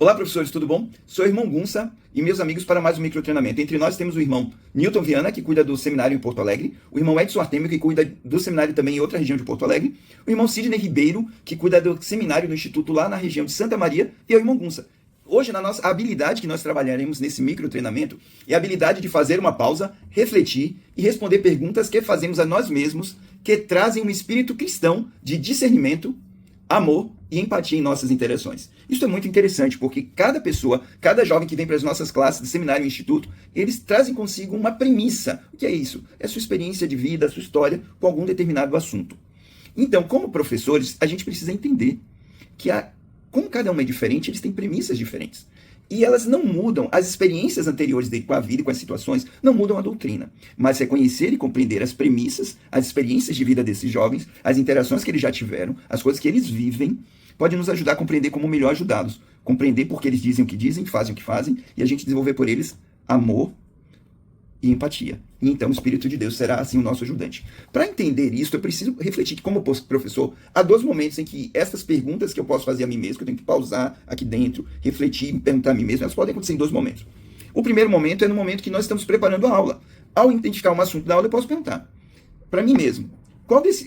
Olá, professores, tudo bom? Sou o irmão Gunça e meus amigos para mais um microtreinamento. Entre nós temos o irmão Newton Viana, que cuida do seminário em Porto Alegre, o irmão Edson Artemio, que cuida do seminário também em outra região de Porto Alegre, o irmão Sidney Ribeiro, que cuida do seminário no Instituto lá na região de Santa Maria, e o irmão Gunça. Hoje, a habilidade que nós trabalharemos nesse microtreinamento é a habilidade de fazer uma pausa, refletir e responder perguntas que fazemos a nós mesmos, que trazem um espírito cristão de discernimento, amor e empatia em nossas interações. Isso é muito interessante, porque cada pessoa, cada jovem que vem para as nossas classes de seminário e instituto, eles trazem consigo uma premissa. O que é isso? É a sua experiência de vida, a sua história com algum determinado assunto. Então, como professores, a gente precisa entender que, como cada um é diferente, eles têm premissas diferentes. E elas não mudam, as experiências anteriores dele com a vida e com as situações não mudam a doutrina. Mas reconhecer e compreender as premissas, as experiências de vida desses jovens, as interações que eles já tiveram, as coisas que eles vivem, pode nos ajudar a compreender como melhor ajudá-los. Compreender porque eles dizem o que dizem, fazem o que fazem, e a gente desenvolver por eles amor e empatia. E então o Espírito de Deus será assim o nosso ajudante. Para entender isso, eu preciso refletir que, como professor, há dois momentos em que essas perguntas que eu posso fazer a mim mesmo, que eu tenho que pausar aqui dentro, refletir e perguntar a mim mesmo, elas podem acontecer em dois momentos. O primeiro momento é no momento que nós estamos preparando a aula. Ao identificar um assunto da aula, eu posso perguntar para mim mesmo: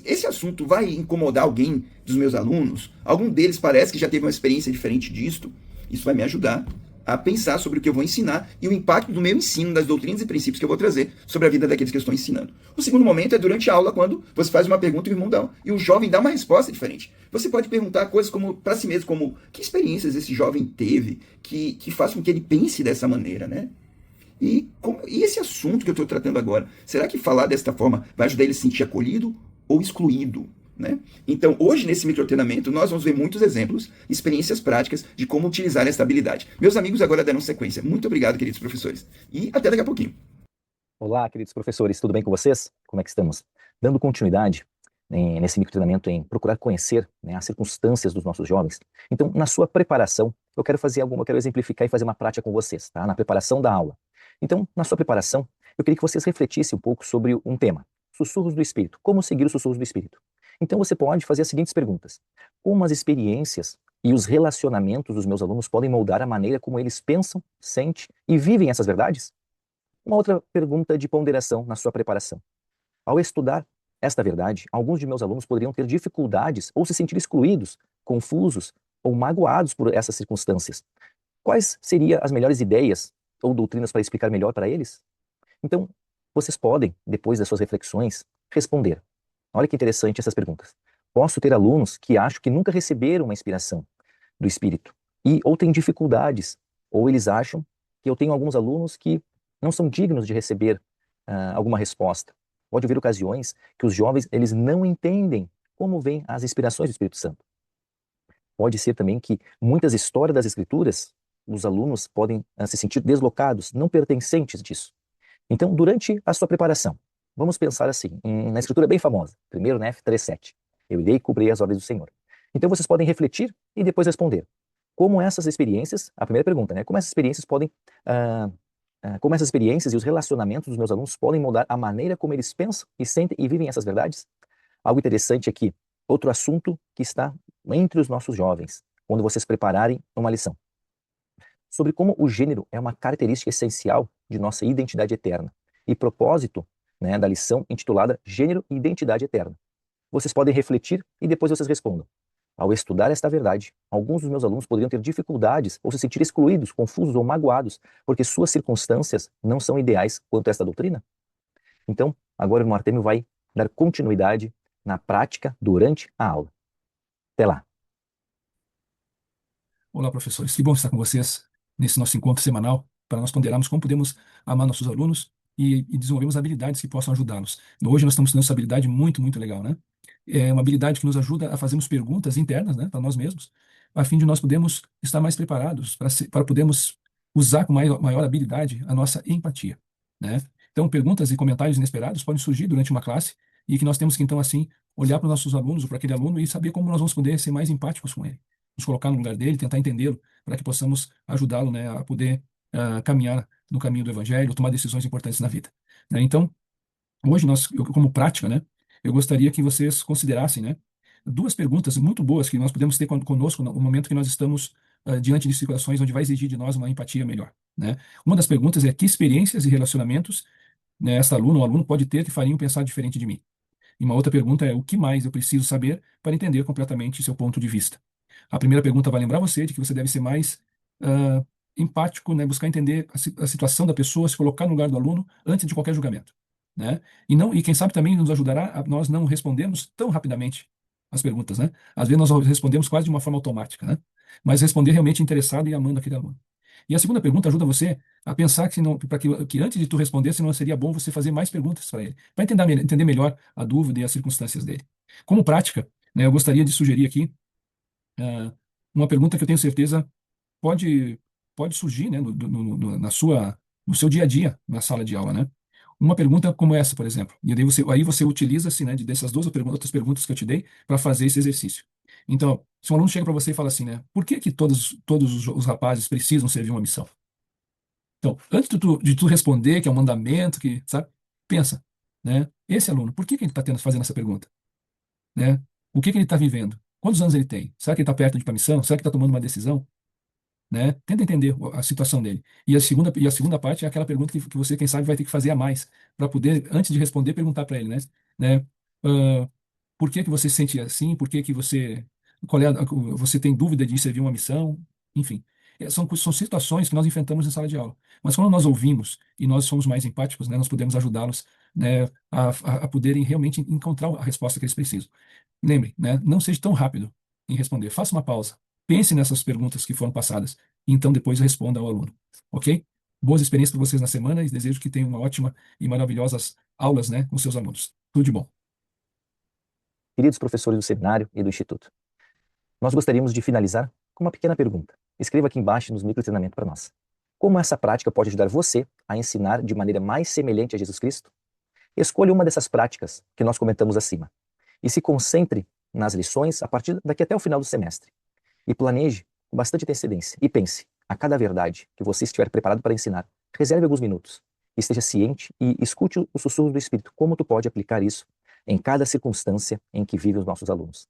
esse assunto vai incomodar alguém dos meus alunos? Algum deles parece que já teve uma experiência diferente disto? Isso vai me ajudar a pensar sobre o que eu vou ensinar e o impacto do meu ensino, das doutrinas e princípios que eu vou trazer sobre a vida daqueles que eu estou ensinando. O segundo momento é durante a aula, quando você faz uma pergunta e o jovem dá uma resposta diferente. Você pode perguntar coisas como para si mesmo, como: que experiências esse jovem teve que faz com que ele pense dessa maneira, né? E esse assunto que eu estou tratando agora, será que falar desta forma vai ajudar ele a se sentir acolhido ou excluído? Né? Então, hoje, nesse microtreinamento, nós vamos ver muitos exemplos, experiências práticas de como utilizar essa habilidade. Meus amigos agora deram sequência. Muito obrigado, queridos professores. E até daqui a pouquinho. Olá, queridos professores, tudo bem com vocês? Como é que estamos? Dando continuidade nesse microtreinamento em procurar conhecer, né, as circunstâncias dos nossos jovens. Então, na sua preparação, eu quero exemplificar e fazer uma prática com vocês, tá? Na preparação da aula. Então, na sua preparação, eu queria que vocês refletissem um pouco sobre um tema: sussurros do Espírito. Como seguir os sussurros do Espírito? Então, você pode fazer as seguintes perguntas: como as experiências e os relacionamentos dos meus alunos podem moldar a maneira como eles pensam, sentem e vivem essas verdades? Uma outra pergunta de ponderação na sua preparação: ao estudar esta verdade, alguns de meus alunos poderiam ter dificuldades ou se sentir excluídos, confusos ou magoados por essas circunstâncias. Quais seriam as melhores ideias ou doutrinas para explicar melhor para eles? Então, vocês podem, depois das suas reflexões, responder. Olha que interessante essas perguntas. Posso ter alunos que acham que nunca receberam uma inspiração do Espírito ou têm dificuldades, ou eles acham que eu tenho alguns alunos que não são dignos de receber alguma resposta. Pode haver ocasiões que os jovens eles não entendem como vêm as inspirações do Espírito Santo. Pode ser também que muitas histórias das Escrituras, os alunos podem se sentir deslocados, não pertencentes disso. Então, durante a sua preparação, vamos pensar assim, na escritura bem famosa, 1 Nef 3:7. Eu irei cumprir as ordens do Senhor. Então vocês podem refletir e depois responder. Como essas experiências, a primeira pergunta, né? Como essas experiências como essas experiências e os relacionamentos dos meus alunos podem mudar a maneira como eles pensam e sentem e vivem essas verdades? Algo interessante aqui, outro assunto que está entre os nossos jovens, quando vocês prepararem uma lição, sobre como o gênero é uma característica essencial de nossa identidade eterna e propósito, né, da lição intitulada Gênero e Identidade Eterna. Vocês podem refletir e depois vocês respondam. Ao estudar esta verdade, alguns dos meus alunos poderiam ter dificuldades ou se sentir excluídos, confusos ou magoados, porque suas circunstâncias não são ideais quanto a esta doutrina? Então, agora o irmão Artemio vai dar continuidade na prática durante a aula. Até lá. Olá, professores. Que bom estar com vocês nesse nosso encontro semanal para nós ponderarmos como podemos amar nossos alunos e desenvolvermos habilidades que possam ajudá-los. Hoje nós estamos estudando essa habilidade muito, muito legal, né? É uma habilidade que nos ajuda a fazermos perguntas internas, né, para nós mesmos, a fim de nós podermos estar mais preparados para podermos usar com maior habilidade a nossa empatia, né? Então, perguntas e comentários inesperados podem surgir durante uma classe e que nós temos que, então, assim, olhar para os nossos alunos ou para aquele aluno e saber como nós vamos poder ser mais empáticos com ele, nos colocar no lugar dele, tentar entendê-lo, para que possamos ajudá-lo, né, a poder caminhar no caminho do Evangelho, tomar decisões importantes na vida, né? Então, hoje como prática, né, eu gostaria que vocês considerassem, né, duas perguntas muito boas que nós podemos ter conosco no momento que nós estamos diante de situações onde vai exigir de nós uma empatia melhor, né? Uma das perguntas é: que experiências e relacionamentos, né, esta aluna ou aluno pode ter que fariam pensar diferente de mim? E uma outra pergunta é: o que mais eu preciso saber para entender completamente seu ponto de vista? A primeira pergunta vai lembrar você de que você deve ser mais ah, empático, né? Buscar entender a situação da pessoa, se colocar no lugar do aluno antes de qualquer julgamento, né? E quem sabe também nos ajudará a nós não respondermos tão rapidamente as perguntas, né? Às vezes nós respondemos quase de uma forma automática, né? Mas responder realmente interessado e amando aquele aluno. E a segunda pergunta ajuda você a pensar que, não, que antes de tu responder, se não seria bom você fazer mais perguntas para ele, para entender melhor a dúvida e as circunstâncias dele. Como prática, né, eu gostaria de sugerir aqui ah, uma pergunta que eu tenho certeza pode, pode surgir, né, no seu dia a dia, na sala de aula, né? Uma pergunta como essa, por exemplo. E aí você utiliza-se, né, dessas outras perguntas que eu te dei para fazer esse exercício. Então, se um aluno chega para você e fala assim, né, por que que todos os rapazes precisam servir uma missão? Então, antes de tu responder que é um mandamento, que, sabe? Pensa, né? Esse aluno, por que que ele está fazendo essa pergunta? Né? O que que ele está vivendo? Quantos anos ele tem? Será que ele está perto de ir para a missão? Será que está tomando uma decisão? Né? Tenta entender a situação dele. E a segunda parte é aquela pergunta que você, quem sabe, vai ter que fazer a mais para poder, antes de responder, perguntar para ele, né? Ah, por que que você se sente assim? Por que que você tem dúvida de servir uma missão? Enfim, são situações que nós enfrentamos em sala de aula. Mas quando nós ouvimos e nós somos mais empáticos, né, nós podemos ajudá-los, né, a poderem realmente encontrar a resposta que eles precisam. Lembre, né, não seja tão rápido em responder. Faça uma pausa. Pense nessas perguntas que foram passadas e então depois responda ao aluno. Ok? Boas experiências para vocês na semana e desejo que tenham uma ótima e maravilhosas aulas, né, com seus alunos. Tudo de bom. Queridos professores do seminário e do Instituto, nós gostaríamos de finalizar com uma pequena pergunta. Escreva aqui embaixo nos microtreinamento para nós. Como essa prática pode ajudar você a ensinar de maneira mais semelhante a Jesus Cristo? Escolha uma dessas práticas que nós comentamos acima e se concentre nas lições a partir daqui até o final do semestre. E planeje com bastante antecedência e pense, a cada verdade que você estiver preparado para ensinar, reserve alguns minutos, esteja ciente e escute o sussurro do Espírito, como tu pode aplicar isso em cada circunstância em que vivem os nossos alunos.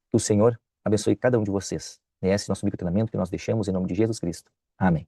Que o Senhor abençoe cada um de vocês. Esse é nosso microtreinamento que nós deixamos em nome de Jesus Cristo. Amém.